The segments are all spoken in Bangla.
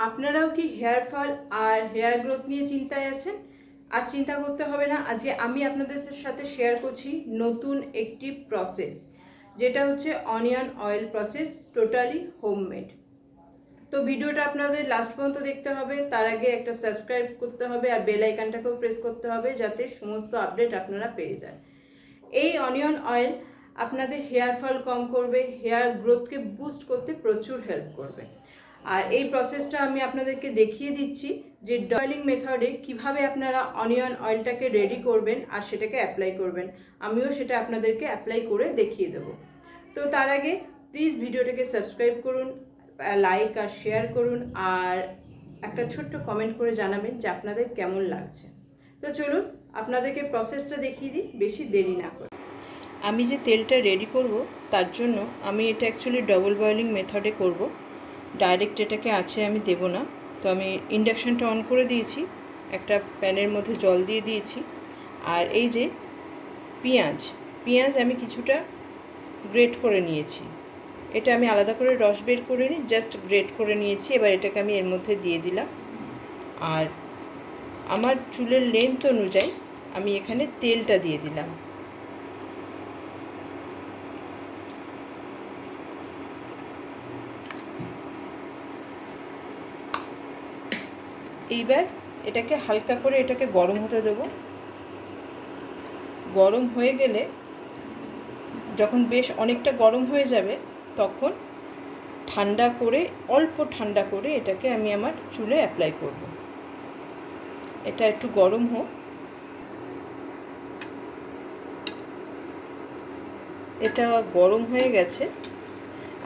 আপনারাও কি হেয়ার ফল আর হেয়ার গ্রোথ নিয়ে চিন্তায় আছেন? আর চিন্তা করতে হবে না। আজকে আমি আপনাদের সাথে শেয়ার করছি নতুন একটি প্রসেস, যেটা হচ্ছে onion oil process, totally homemade. তো ভিডিওটা আপনাদের লাস্ট পর্যন্ত দেখতে হবে। তার আগে একটা সাবস্ক্রাইব করতে হবে আর বেল আইকনটাকেও প্রেস করতে হবে, যাতে সমস্ত আপডেট আপনারা পেয়ে যান। এই অনিয়ন অয়েল আপনাদের হেয়ার ফল কম করবে, হেয়ার গ্রোথকে বুস্ট করতে প্রচুর হেল্প করবে। আর এই প্রসেসটা আমি আপনাদেরকে দেখিয়ে দিচ্ছি যে ডয়েলিং মেথডে কিভাবে আপনারা অনিয়ন অয়েলটাকে রেডি করবেন আর সেটাকে অ্যাপ্লাই করবেন। আমিও সেটা আপনাদেরকে অ্যাপ্লাই করে দেখিয়ে দেবো। তো তার আগে প্লিজ ভিডিওটাকে সাবস্ক্রাইব করুন, লাইক আর শেয়ার করুন, আর একটা ছোট্ট কমেন্ট করে জানাবেন যে আপনাদের কেমন লাগছে। তো চলুন আপনাদেরকে প্রসেসটা দেখিয়ে দিই, বেশি দেরি না করে। আমি যে তেলটা রেডি করব তার জন্য আমি এটা অ্যাকচুয়ালি ডবল বয়েলিং মেথডে করব। ডাইরেক্ট এটাকে আছে আমি দেব না। তো আমি ইন্ডাকশানটা অন করে দিয়েছি, একটা প্যানের মধ্যে জল দিয়ে দিয়েছি। আর এই যে পেঁয়াজ আমি কিছুটা গ্রেট করে নিয়েছি। এটা আমি আলাদা করে রস বের করে নিই, জাস্ট গ্রেট করে নিয়েছি। এবার এটাকে আমি এর মধ্যে দিয়ে দিলাম। আর আমার চুলের লেন্থ অনুযায়ী আমি এখানে তেলটা দিয়ে দিলাম। এইবার এটাকে হালকা করে এটাকে গরম হতে দেব। গরম হয়ে গেলে, যখন বেশ অনেকটা গরম হয়ে যাবে, তখন ঠান্ডা করে, অল্প ঠান্ডা করে এটাকে আমি আমার চুলে অ্যাপ্লাই করব। এটা একটু গরম হোক। এটা গরম হয়ে গেছে।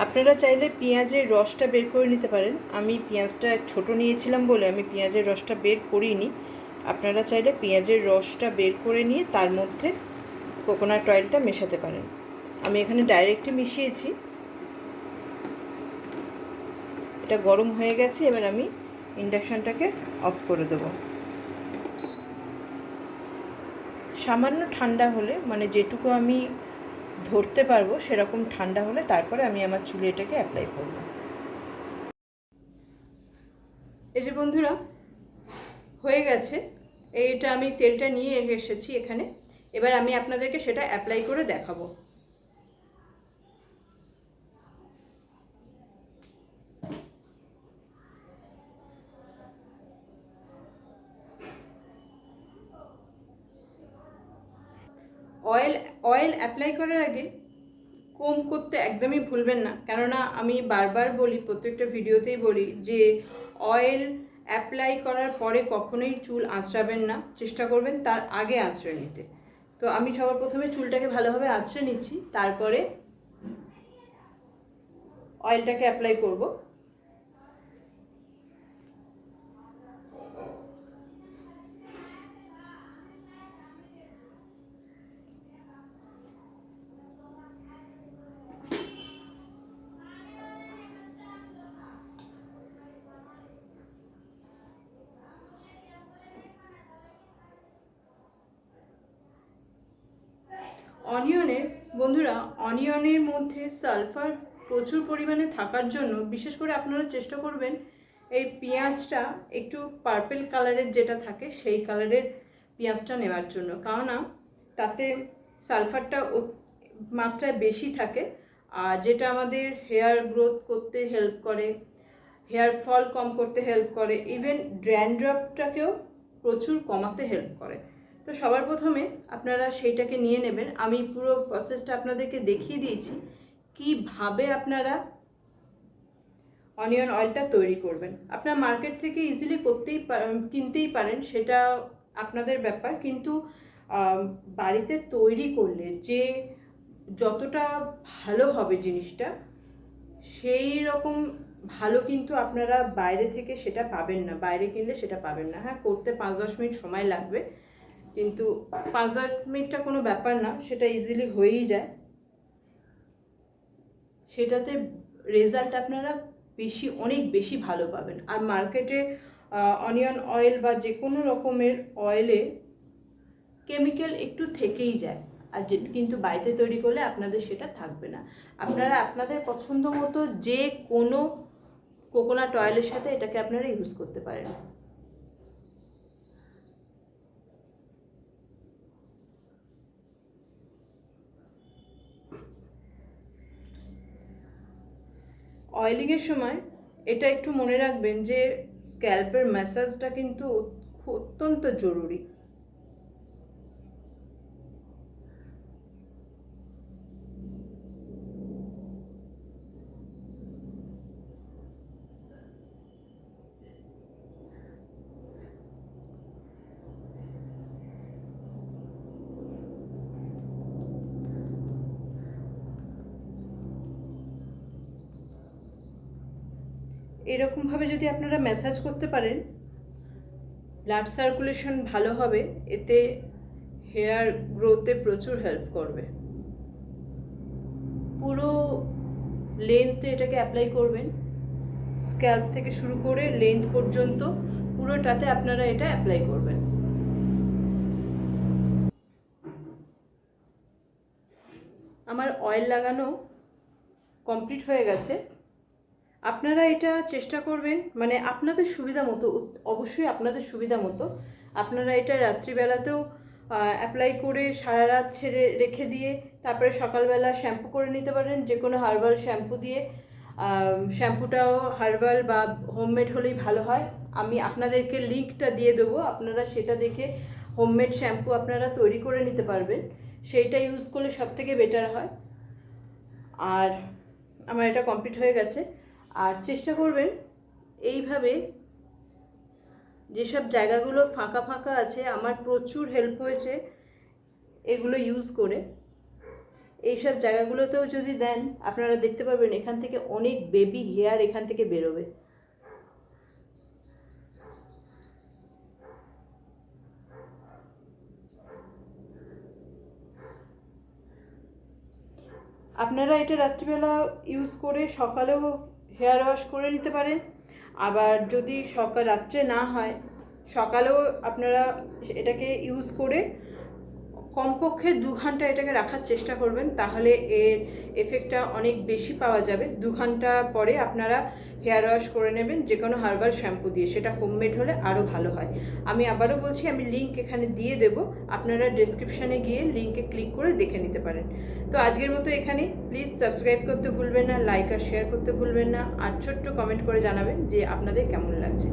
আপনারা চাইলে পেঁয়াজের রসটা বের করে নিতে পারেন। আমি পেঁয়াজটা ছোট নিয়েছিলাম বলে আমি পেঁয়াজের রসটা বের করিনি। আপনারা চাইলে পেঁয়াজের রসটা বের করে নিয়ে তার মধ্যে কোকোনাট অয়েলটা মেশাতে পারেন। আমি এখানে ডাইরেক্টই মিশিয়েছি। এটা গরম হয়ে গেছে। এবার আমি ইন্ডাকশানটাকে অফ করে দেব। সামান্য ঠান্ডা হলে, মানে যেটুকু আমি ধরতে পারবো সেরকম ঠান্ডা হলে তারপরে আমি আমার চুলে এটাকে অ্যাপ্লাই করব। এই যে বন্ধুরা, হয়ে গেছে। এইটা আমি তেলটা নিয়ে এসেছি এখানে। এবার আমি আপনাদেরকে সেটা অ্যাপ্লাই করে দেখাবো। অয়েল অ্যাপ্লাই করার আগে কোম করতে একদমই ভুলবেন না, কেননা আমি বারবার বলি, প্রত্যেকটা ভিডিওতেই বলি যে অয়েল অ্যাপ্লাই করার পরে কখনোই চুল আঁচড়াবেন না, চেষ্টা করবেন তার আগে আঁচড়ে নিতে। তো আমি সবার প্রথমে চুলটাকে ভালোভাবে আঁচড়ে নিচ্ছি, তারপরে অয়েলটাকে অ্যাপ্লাই করব। বন্ধুরা, অনিয়নের মধ্যে সালফার প্রচুর পরিমাণে থাকার জন্য বিশেষ করে আপনারা চেষ্টা করবেন এই পেঁয়াজটা একটু পার্পেল কালারের যেটা থাকে সেই কালারের পেঁয়াজটা নেওয়ার জন্য, কেননা তাতে সালফারটা মাত্রায় বেশি থাকে। আর যেটা আমাদের হেয়ার গ্রোথ করতে হেল্প করে, হেয়ার ফল কম করতে হেল্প করে, ইভেন ড্র্যান্ড্রাফটাকেও প্রচুর কমাতে হেল্প করে। তো সবার প্রথমে আপনারা সেইটাকে নিয়ে নেবেন। আমি পুরো প্রসেসটা আপনাদেরকে দেখিয়ে দিয়েছি কিভাবে আপনারা অনিয়ন অয়েলটা তৈরি করবেন। আপনারা মার্কেট থেকে ইজিলি কিনতেই পারেন, সেটা আপনাদের ব্যাপার। কিন্তু বাড়িতে তৈরি করলে যে যতটা ভালো হবে জিনিসটা, সেই রকম ভালো কিন্তু আপনারা বাইরে থেকে সেটা পাবেন না, বাইরে কিনলে সেটা পাবেন না। হ্যাঁ, করতে 5-10 মিনিট সময় লাগবে, কিন্তু 5-10 মিনিটটা কোনো ব্যাপার না, সেটা ইজিলি হয়েই যায়। সেটাতে রেজাল্ট আপনারা অনেক বেশি ভালো পাবেন। আর মার্কেটে অনিয়ন অয়েল বা যে কোনো রকমের অয়েলে কেমিক্যাল একটু থেকেই যায়, আর কিন্তু বাড়িতে তৈরি করলে আপনাদের সেটা থাকবে না। আপনারা আপনাদের পছন্দ মতো যে কোনো কোকোনাট অয়েলের সাথে এটাকে আপনারা ইউজ করতে পারেন। অয়েলিংয়ের সময় এটা একটু মনে রাখবেন যে স্ক্যাল্পের ম্যাসাজটা কিন্তু অত্যন্ত জরুরি। এরকমভাবে যদি আপনারা ম্যাসাজ করতে পারেন, ব্লাড সার্কুলেশন ভালো হবে, এতে হেয়ার গ্রোথে প্রচুর হেল্প করবে। পুরো লেন্থে এটাকে অ্যাপ্লাই করবেন, স্ক্যাল্প থেকে শুরু করে লেন্থ পর্যন্ত পুরোটাতে আপনারা এটা অ্যাপ্লাই করবেন। আমার অয়েল লাগানো কমপ্লিট হয়ে গেছে। আপনারা এটা চেষ্টা করবেন, মানে আপনাদের সুবিধা মতো, অবশ্যই আপনাদের সুবিধা মতো আপনারা এটা রাত্রিবেলাতেও অ্যাপ্লাই করে সারা রাত ছেড়ে রেখে দিয়ে তারপরে সকালবেলা শ্যাম্পু করে নিতে পারেন, যে কোনো হার্বাল শ্যাম্পু দিয়ে। শ্যাম্পুটাও হার্বাল বা হোমমেড হলেই ভালো হয়। আমি আপনাদেরকে লিঙ্কটা দিয়ে দেবো, আপনারা সেটা দেখে হোমমেড শ্যাম্পু আপনারা তৈরি করে নিতে পারবেন, সেইটা ইউজ করলে সবথেকে বেটার হয়। আর আমার এটা কমপ্লিট হয়ে গেছে। আর চেষ্টা করবেন এইভাবে, যেসব জায়গাগুলো ফাঁকা ফাঁকা আছে, আমার প্রচুর হেল্প হয়েছে এগুলো ইউজ করে। এইসব জায়গাগুলোতেও যদি দেন আপনারা দেখতে পারবেন এখান থেকে অনেক বেবি হেয়ার এখান থেকে বেরোবে। আপনারা এটা রাত্রিবেলা ইউজ করে সকালেও হেয়ার ওয়াশ করে নিতে পারেন। আবার যদি রাত্রে না হয়, সকালেও আপনারা এটাকে ইউজ করে কমপক্ষে 2 ঘন্টা এটাকে রাখার চেষ্টা করবেন, তাহলে এর এফেক্টটা অনেক বেশি পাওয়া যাবে। 2 ঘন্টা পরে আপনারা হেয়ার ওয়াশ করে নেবেন যে কোনো হার্বাল শ্যাম্পু দিয়ে, সেটা হোমমেড হলে আরও ভালো হয়। আমি আবারও বলছি, আমি লিঙ্ক এখানে দিয়ে দেব, আপনারা ডেসক্রিপশানে গিয়ে লিঙ্কে ক্লিক করে দেখে নিতে পারেন। তো আজকের মতো এখানে, প্লিজ সাবস্ক্রাইব করতে ভুলবেন না, লাইক আর শেয়ার করতে ভুলবেন না, আর ছোট্ট কমেন্ট করে জানাবেন যে আপনাদের কেমন লাগছে।